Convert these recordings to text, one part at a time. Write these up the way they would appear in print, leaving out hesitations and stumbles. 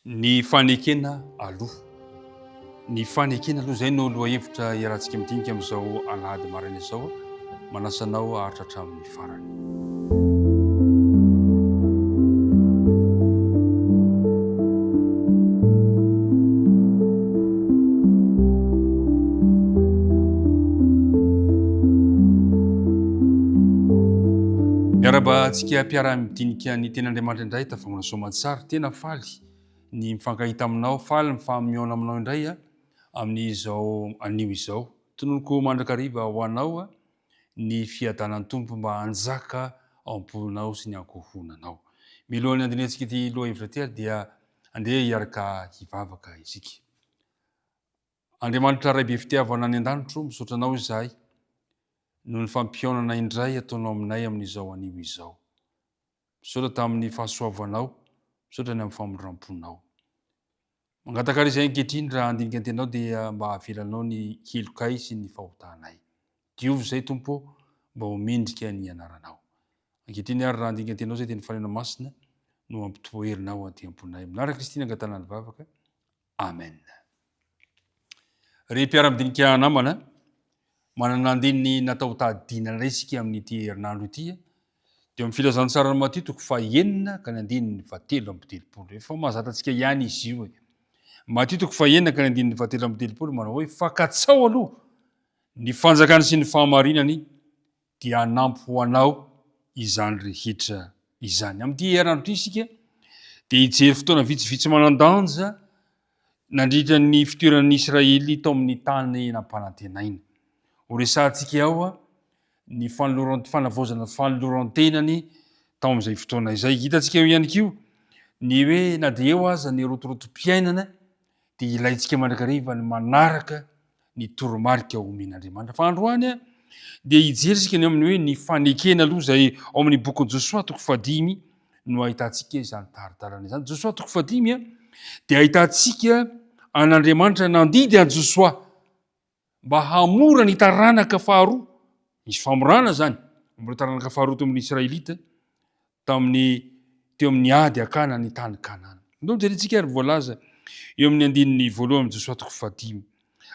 Ny fanekena aloha. Ny fanekena aloha zay no lohahevitra iarahantsika midinika amin'izao Alahady maraina izao, manasanao haritra hatramin'ny farany. Miarabantsika mpiara-midinika ny ten'Andriamanitra indray tafangana soamantsara tena faly ny mifankahita aminao, faly mifamimiona aminao indray amin'izao anio izao. Tononoko mandrakariva ho anao ny fiadanan'ny Tompo mba hanjaka ao am-ponao sy ny ankohonanao. Milohan'ny andinetsika ity lohahevitra ty dia andeha hiaraka hivavaka isika. Andriamanitra ray be fitiavana ny an-danitro, misaotra anao izahay no ny fampionana indray ataonao aminay amin'izao anio izao. Misaotra tamin'ny fahasoavanao, misaotra ny amin'ny famondram-ponao. Mangatakara izay ankehitriny raha andinika antenao dia mba havelanao ny helokay sy ny fahotanay. Diovy izay Tompo mba ho mendrika ny anaranao. Ankehitriny ary raha andinika antenao zay teny fanena masina no ampitoherinao anty am-ponay. Minara Kristina angatana ny vavaka. Amen. Ry mpiara-midinika namana, manana andininy natao tadidinana isika amin'ity herinandro ity dia amin'ny filazantsara ny Matio toko faha-enina ka ny andininy fahatelo amby telopolo. Efa mahazatra ihany izy io. Matio toko faha-enina ka ny andininy fahatelo amby telopolo manao hoe fakatsao aloha ny fanjakany sy ny fahamarinany dia hanampy ho anao izany rehetra izany. Amin'ity herinandro ity isika dia hijery fotoana vitsivitsy manan-danja nandritra ny fitoeran'ny Isiraelita amin'ny tany nampanantenaina. Ho resantsika ao ny fanavaozana fanoloran-tenany tao amin'izay fotoana izay. Hitantsika eo ihany koa ny hoe na dia eo aza ny rotorotom-piainana dia ilaintsika mandrakariva ny manaraka ny toromarika omen'Andriamanitra. Fa androany dia hijery isika ny amin'ny hoe ny fanekena aloha izay ao amin'ny bokin'i Josoa toko faha-5 no ahitantsika izany taridalana izany. Josoa toko faha-5 dia ahitantsika an'Andriamanitra nandidy an Josoa mba hamora ny taranaka faharoa. Misy famorana zany amin'ny taranaka faharoa teo amin'ny Isiraelita teo amin'ny ady hakana ny tany Kanana. Ndao jerentsika ary voalaza eo amin'ny andininy voalohany Josoa toko faha-5.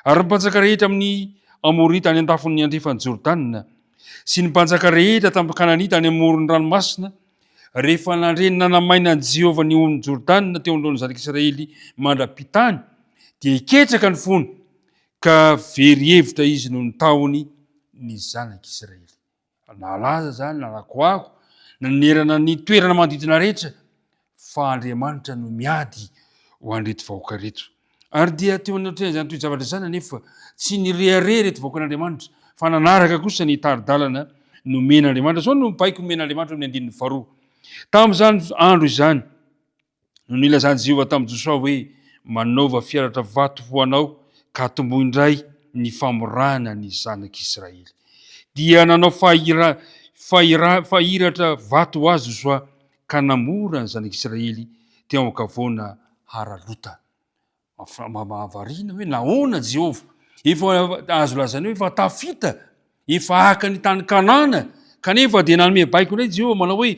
Ary ny mpanjaka rehetra amin'ny Amorita any an-tafon'ny andrefan'ny Jordana sy ny mpanjaka rehetra tamin'ny Kananita any amoron'ny ranomasina rehefa nandreny nanamainan'i Jehovah ny on'ny Jordana teo anoloan'ny zanak'Israely mandra-pitany dia iketraka ny fony ka very hevitra izy no ny taony ny zanak'Israely. Nalaza zany, nanakoako, nanerana ny toerana manodidina rehetra fa Andriamanitra no miady ho an'ireto vahoaka reto. Ary dia teo anatrehan'izany toy zavatra izany anefa tsy nirehareha reto vahoakan'Andriamanitra fa nanaraka kosa ny taridalana nomen'Andriamanitra. Zao no baiko nomen'Andriamanitra amin'ny andininy faharoa. Tamin'izany andro izany no nilazany Jehovah tamin'i Josoa hoe manaova fiaratra vato ho anao ka tombo indray ny famorana ny zanak'Israely. Dia nanao fahiratra vato ho azy Josoa ka namora ny zanak'Israely teo ankavoana haralota. Mahavariana hoe nahoana Jehovah, efa azo lazany hoe efa tafita, efa haka ny tany Kanana, kanefa dia nanome baiko indray Jehovah manao hoe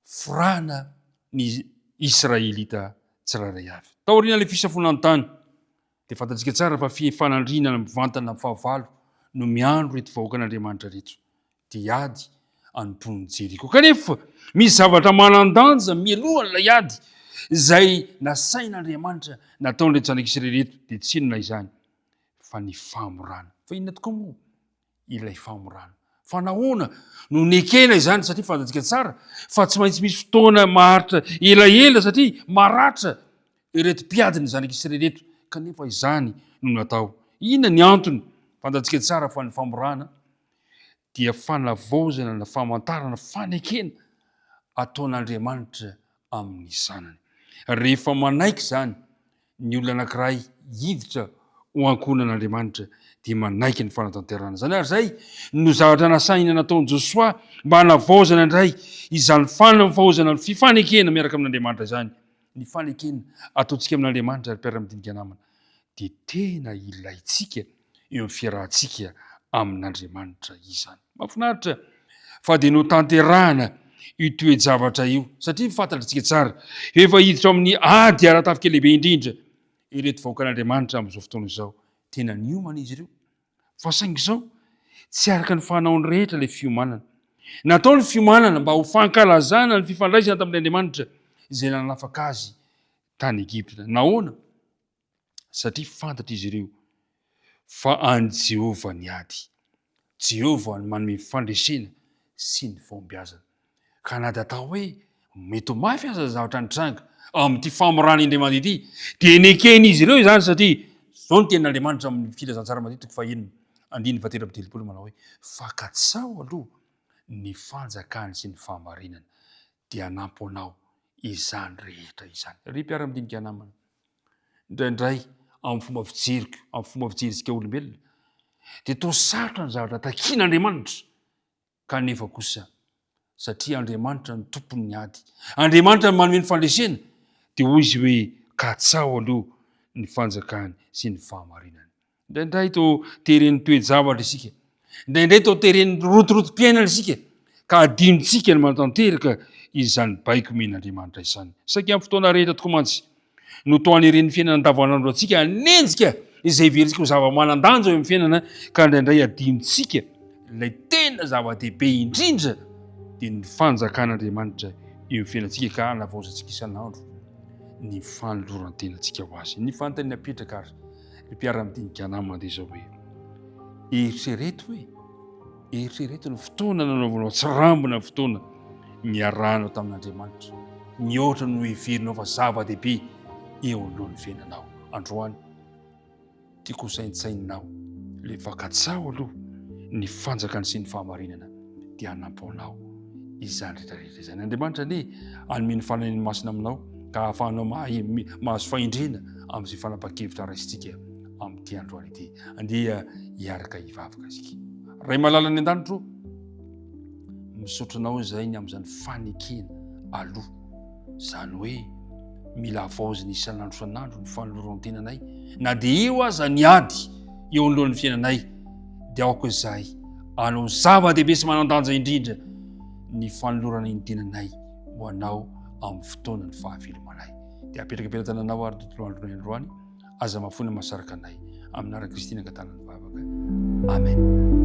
forana ny Israelita tsirairay avy. Taorian'ilay fisafoana tany dia fantatsika tsara fa fanandrinana mivantana fahavalo no miandro reto vahoakan'Andriamanitra reto dia hiady anompon'ny Jeriko. Kanefa misy zavatra manan-danja mialohan'ilay ady izay nasain'Andriamanitra nataon'ireo zanak'Israely reto dia tsy inona izany fa ny famorana. Fa inona tokoa moa ilay famorana? Fa nahoana no nekena izany? Satria fantatsika tsara fa tsy maintsy misy fotoana maharitra elaela satria maratra ireto mpiadiny zanak'Israely reto. Kanefa izany no natao. Inona ny antony? Fantatsika tsara fa ny famorana dia fanavaozana na famantarana fanekena ataon'Andriamanitra amin'ny zanany. Rehefa manaiky zany ny olona anankiray hiditra ho ankonan'Andriamanitra dia manaiky ny fanatanterana. Zany ary zay no zavatra nasaina nataon'i Josoa mba hanavaozana indray izany fanavaozana ny fifanekena miaraka amin'Andriamanitra zany. Ny fanekena ataontsika amin'Andriamanitra ary mpiara-midinika namana dia tena ilaintsika eo amin'ny fiarahantsika amin'Andriamanitra izany. Mahafinaritra fa dia no tanterahana io toe-javatra io satria mifantatratsika tsara efa hiditra amin'ny ady ara-tafika lehibe indrindra ireto vahoakan'Andriamanitra amin'izao fotoana izao tena niomana izy ireo fa saingy izao tsy araka ny fanaony rehetra ilay fiomanana natao ny fiomanana mba ho fankalazana ny fifandraisana tamin'Andriamanitra izay nanafaka azy tany Egipta nahoana satria fantatra izy ireo fa any Jehovah ny ady Jehovah ny manome fandresena sy ny fombiazana ka na atao hoe mety ho mafy aza zavatra nitranga amin'ity famorana indray ity dia nekeny izy ireo izany satria zao ny tenin'Andriamanitra amin'ny filazantsara matetiky fa enina andiny vatera am'telopolo manao hoe fakatsao aloha ny fanjakany sy ny fahamarinana dia anampy anao izany rehetra izany ry mpiara-midinika namana indraindray amin'ny fomba fijeriko amin'ny fomba fijeritsika olombelona dia toa sarotra ny zavatra takian'Andriamanitra kanefa kosa satria Andriamanitra ny tompon'ny ady Andriamanitra ny manome ny fandresena dia hoy izy hoe katsao aloha ny fanjakany sy ny fahamarinana indraindray toa teren'ny toe-javatra isika indraindray toa teren'ny rotorotom-piainana isika ka adinontsika ny manatanteraka izany baiko men'Andriamanitra izany saika amin'ny fotoana rehetra tokoa mantsy no toa aniren'ny fiainana andavanandro antsika anenjika izay veritsika ho zava-manan-danja eo amin'ny fiainana ka indraindray adinontsika ilay tena zava-dehibe indrindra dia ny fanjakan'Andriamanitra eo fiainantsika ka anavaozantsika isan'andro ny fanoloran-tenantsika ho azy ny fanontaniana apetraka ary ny mpiara-midinika namana mandeha zao hoe eritrereto ny fotoana nanaovanao tsirambina fotoana miarahanao tamin'Andriamanitra mihoatra no heverinao fa zava-dehibe eo alohan'ny fiainanao androany tia kosaintsainao le fakatsao aloha ny fanjakany sy ny fahamarinana dia anampaonao izany rehetrarehetra izany Andriamanitra ane anome ny fananany masina aminao ka ahafahanao mahazo fahendrena amin'izay fanapa-kevitra raisitsika amin'ity androany ity andeha hiaraka hivavaka isika ray malala ny an-danitro misotranao izay ny amin'izany fanekena aloha zany hoe mila avaoziny isan'andro isan'andro ny fanoloran-tenanay na dia eo aza ny ady eo anolohan'ny fiainanay dia aoko izahay anao zava-dehibe sy manan-danja indrindra ny fanolorana ny tenanay ho anao amin'ny fotoana ny fahavelomanay dia apetraka ampiaratananao ary tontolo andronay androany aza mafona masaraka anay amin'ara Kristina angatana ny vavaka amen